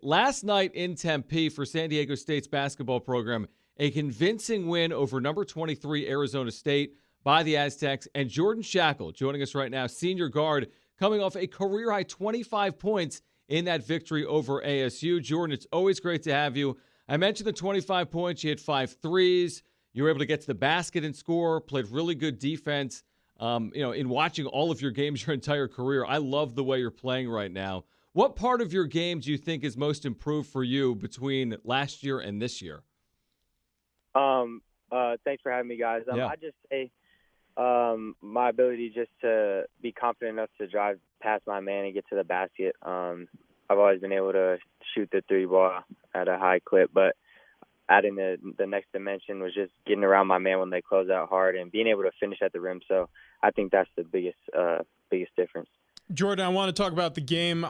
last night in Tempe for San Diego State's basketball program, a convincing win over number 23 Arizona State by the Aztecs. And Jordan Schakel joining us right now, senior guard, coming off a career-high 25 points in that victory over ASU. Jordan, it's always great to have you. I mentioned the 25 points. You hit 5 threes. You were able to get to the basket and score, played really good defense. In watching all of your games your entire career, I love the way you're playing right now. What part of your game do you think is most improved for you between last year and this year? Thanks for having me, guys. Yeah. I just say my ability just to be confident enough to drive past my man and get to the basket. I've always been able to shoot the 3-ball at a high clip, but adding the next dimension was just getting around my man when they close out hard and being able to finish at the rim. So I think that's the biggest difference. Jordan, I want to talk about the game.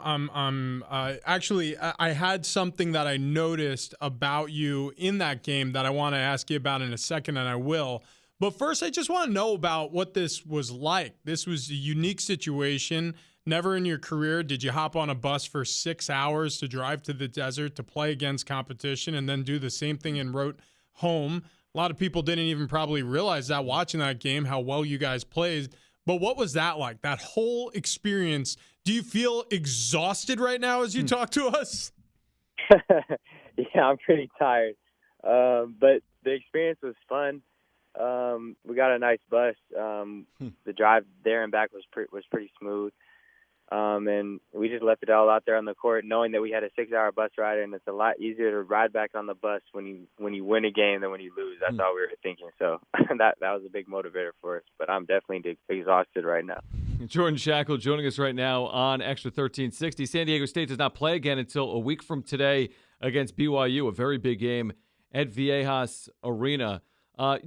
Actually, I had something that I noticed about you in that game that I want to ask you about in a second, and I will. But first, I just want to know about what this was like. This was a unique situation. Never in your career did you hop on a bus for 6 hours to drive to the desert to play against competition and then do the same thing en route home. A lot of people didn't even probably realize that watching that game, how well you guys played. But what was that like, that whole experience? Do you feel exhausted right now as you talk to us? Yeah, I'm pretty tired. But the experience was fun. We got a nice bus. The drive there and back was pretty smooth. And we just left it all out there on the court, knowing that we had a 6-hour bus ride, and it's a lot easier to ride back on the bus when you win a game than when you lose. That's all we were thinking. So that was a big motivator for us. But I'm definitely exhausted right now. Jordan Schakel joining us right now on Xtra 1360. San Diego State does not play again until a week from today against BYU, a very big game at Viejas Arena.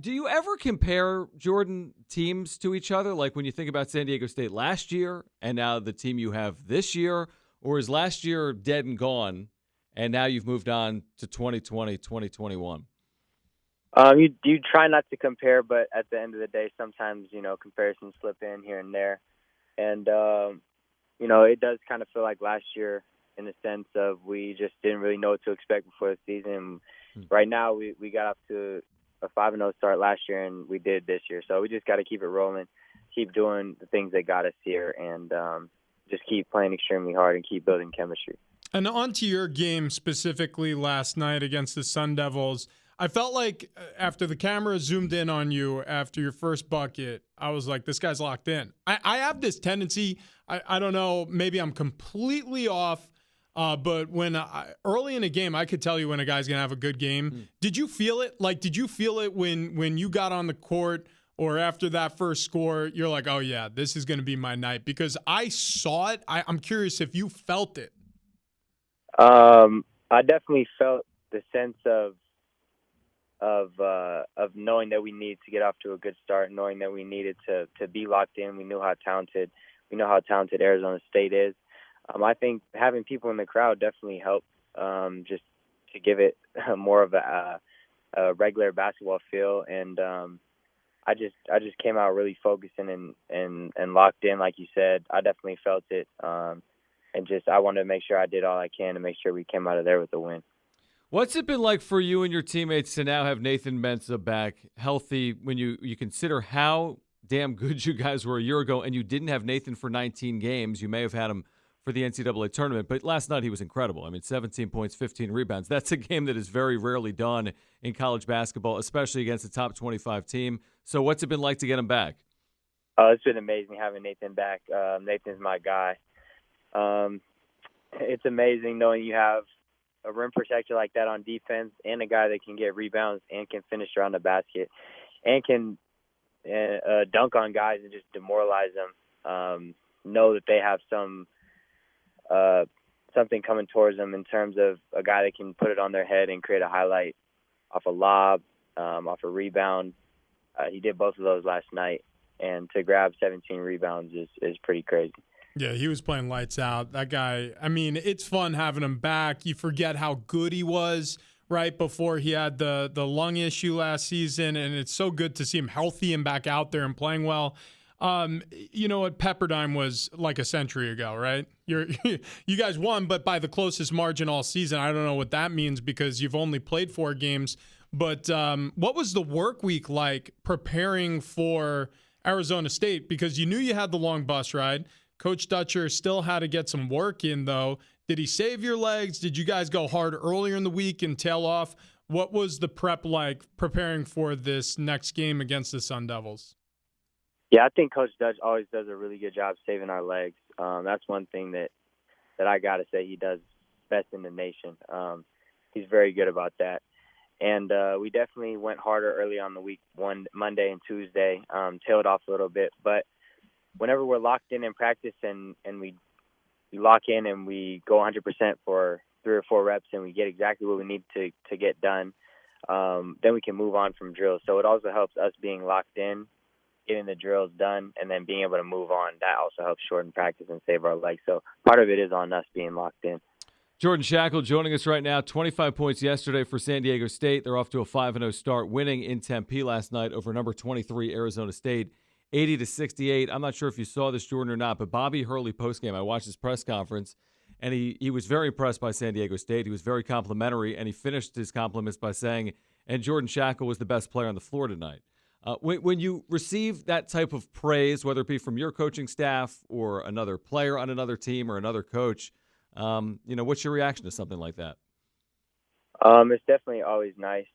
Do you ever compare, Jordan, teams to each other? Like when you think about San Diego State last year and now the team you have this year, or is last year dead and gone and now you've moved on to 2020, 2021? You try not to compare, but at the end of the day, sometimes, comparisons slip in here and there. And, it does kind of feel like last year in the sense of we just didn't really know what to expect before the season. Right now, we got off to a 5-0 start last year, and we did this year. So we just got to keep it rolling, keep doing the things that got us here, and just keep playing extremely hard and keep building chemistry. And onto your game specifically last night against the Sun Devils, I felt like after the camera zoomed in on you after your first bucket, I was like, this guy's locked in. I have this tendency, I don't know, maybe I'm completely off, but when early in a game, I could tell you when a guy's going to have a good game. Did you feel it? Like, did you feel it when you got on the court or after that first score, you're like, oh, yeah, this is going to be my night? Because I saw it. I'm curious if you felt it. I definitely felt the sense of knowing that we needed to get off to a good start, knowing that we needed to be locked in. We know how talented Arizona State is. I think having people in the crowd definitely helped, just to give it more of a regular basketball feel. And I just came out really focusing and locked in, like you said. I definitely felt it, and just I wanted to make sure I did all I can to make sure we came out of there with a win. What's it been like for you and your teammates to now have Nathan Mensah back healthy when you consider how damn good you guys were a year ago, and you didn't have Nathan for 19 games? You may have had him for the NCAA tournament, but last night he was incredible. I mean, 17 points, 15 rebounds. That's a game that is very rarely done in college basketball, especially against a top 25 team. So what's it been like to get him back? It's been amazing having Nathan back. Nathan's my guy. It's amazing knowing you have a rim protector like that on defense and a guy that can get rebounds and can finish around the basket and can dunk on guys and just demoralize them. Know that they have something coming towards them in terms of a guy that can put it on their head and create a highlight off a lob, off a rebound. He did both of those last night, and to grab 17 rebounds is pretty crazy. Yeah, he was playing lights out. That guy, I mean, it's fun having him back. You forget how good he was right before he had the lung issue last season, and it's so good to see him healthy and back out there and playing well. What Pepperdine was like a century ago, right? You guys won, but by the closest margin all season. I don't know what that means because you've only played 4 games. But what was the work week like preparing for Arizona State? Because you knew you had the long bus ride. Coach Dutcher still had to get some work in, though. Did he save your legs? Did you guys go hard earlier in the week and tail off? What was the prep like preparing for this next game against the Sun Devils? Yeah, I think Coach Dutch always does a really good job saving our legs. That's one thing that I got to say he does best in the nation. He's very good about that. And we definitely went harder early on the week, Monday and Tuesday, tailed off a little bit. But whenever we're locked in practice and we lock in and we go 100% for 3 or 4 reps and we get exactly what we need to get done, then we can move on from drills. So it also helps us being locked in, getting the drills done, and then being able to move on. That also helps shorten practice and save our legs. So part of it is on us being locked in. Jordan Schakel joining us right now. 25 points yesterday for San Diego State. They're off to a 5-0 start, winning in Tempe last night over number 23 Arizona State, 80-68. I'm not sure if you saw this, Jordan, or not, but Bobby Hurley postgame, I watched his press conference, and he was very impressed by San Diego State. He was very complimentary, and he finished his compliments by saying, and Jordan Schakel was the best player on the floor tonight. When you receive that type of praise, whether it be from your coaching staff or another player on another team or another coach, what's your reaction to something like that? It's definitely always nice.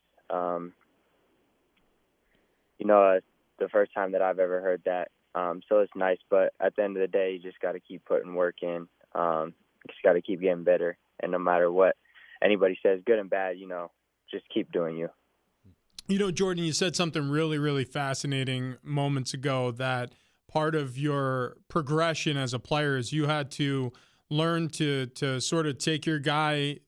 It's the first time that I've ever heard that. So it's nice, but at the end of the day, you just got to keep putting work in. You just got to keep getting better. And no matter what anybody says, good and bad, just keep doing you. Jordan, you said something really, really fascinating moments ago, that part of your progression as a player is you had to learn to sort of take your guy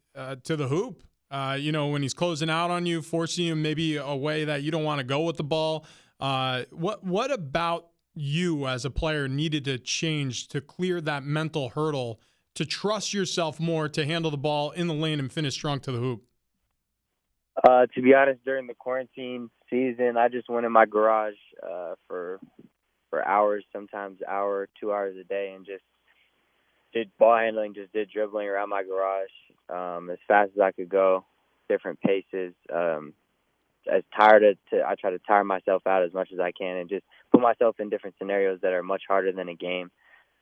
to the hoop. When he's closing out on you, forcing you maybe a way that you don't want to go with the ball. What about you as a player needed to change to clear that mental hurdle, to trust yourself more, to handle the ball in the lane and finish strong to the hoop? To be honest, during the quarantine season, I just went in my garage for hours, sometimes an hour, 2 hours a day, and just did ball handling, just did dribbling around my garage as fast as I could go, different paces. I try to tire myself out as much as I can and just put myself in different scenarios that are much harder than a game,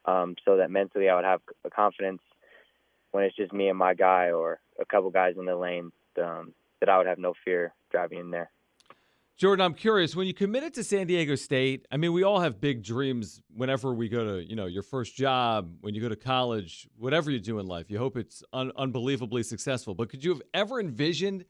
so that mentally I would have a confidence when it's just me and my guy or a couple guys in the lane, that I would have no fear driving in there. Jordan, I'm curious, when you committed to San Diego State, I mean, we all have big dreams whenever we go to, your first job, when you go to college, whatever you do in life. You hope it's unbelievably successful. But could you have ever envisioned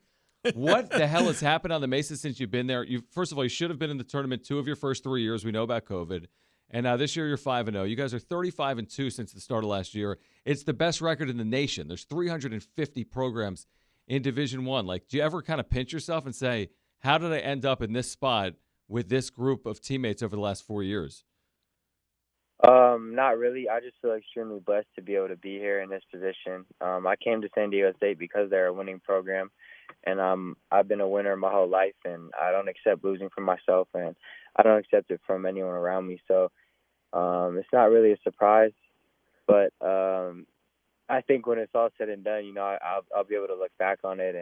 what the hell has happened on the Mesa since you've been there? First of all, you should have been in the tournament 2 of your first 3 years. We know about COVID. And now this year you're 5-0. You guys are 35-2 since the start of last year. It's the best record in the nation. There's 350 programs in Division I. Like, do you ever kind of pinch yourself and say, how did I end up in this spot with this group of teammates over the last 4 years? Not really. I just feel extremely blessed to be able to be here in this position. I came to San Diego State because they're a winning program, and I've been a winner my whole life, and I don't accept losing from myself, and I don't accept it from anyone around me. So it's not really a surprise, but I think when it's all said and done, I'll be able to look back on it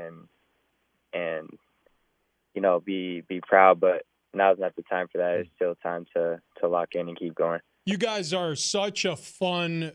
and be proud. But now's not the time for that. It's still time to lock in and keep going. You guys are such a fun,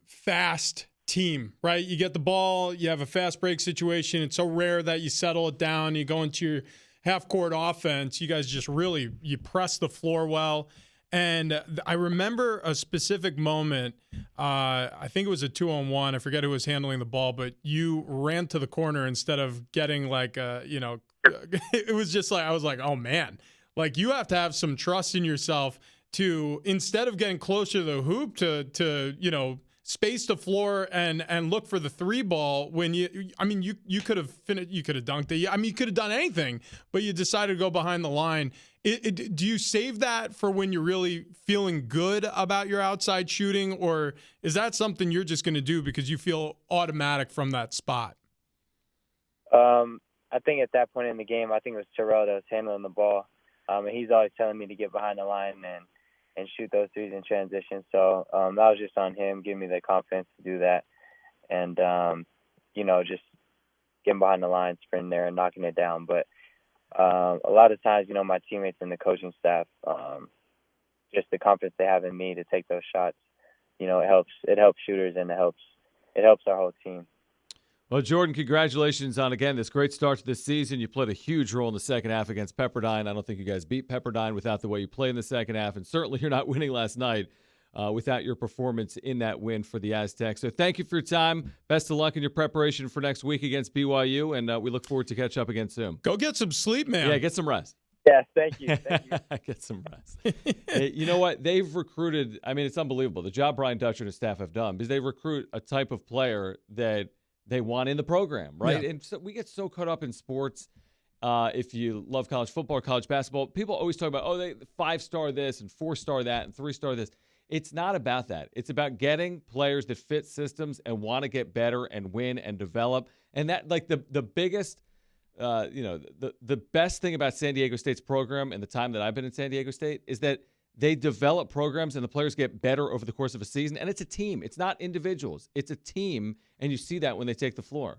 fast team, right? You get the ball, you have a fast break situation. It's so rare that you settle it down. You go into your half-court offense. You guys just really, you press the floor well. And I remember a specific moment. I think it was a 2-on-1. I forget who was handling the ball, but you ran to the corner instead of getting it was just like, I was like, oh man, like you have to have some trust in yourself to, instead of getting closer to the hoop, to space the floor and look for the 3 ball when you could have finished, you could have dunked it. I mean, you could have done anything, but you decided to go behind the line. Do you save that for when you're really feeling good about your outside shooting, or is that something you're just going to do because you feel automatic from that spot? I think at that point in the game, I think it was Terrell that was handling the ball. And he's always telling me to get behind the line, and and shoot those threes in transition. So that was just on him, giving me the confidence to do that. And, just getting behind the line, sprinting there and knocking it down. But a lot of times, my teammates and the coaching staff, just the confidence they have in me to take those shots, it helps shooters, and it helps our whole team. Well, Jordan, congratulations on, again, this great start to this season. You played a huge role in the second half against Pepperdine. I don't think you guys beat Pepperdine without the way you played in the second half, and certainly you're not winning last night without your performance in that win for the Aztecs. So thank you for your time. Best of luck in your preparation for next week against BYU, and we look forward to catch up again soon. Go get some sleep, man. Yeah, get some rest. Yeah, thank you. Get some rest. Hey, you know what? They've recruited – it's unbelievable, the job Brian Dutcher and his staff have done, because they recruit a type of player that – they want in the program, right? Yeah. And so we get so caught up in sports. If you love college football, college basketball, people always talk about, they 5-star this and 4-star that and 3-star this. It's not about that. It's about getting players that fit systems and want to get better and win and develop. And that, like, the biggest, the best thing about San Diego State's program and the time that I've been in San Diego State is that they develop programs and the players get better over the course of a season. And it's a team. It's not individuals. It's a team. And you see that when they take the floor.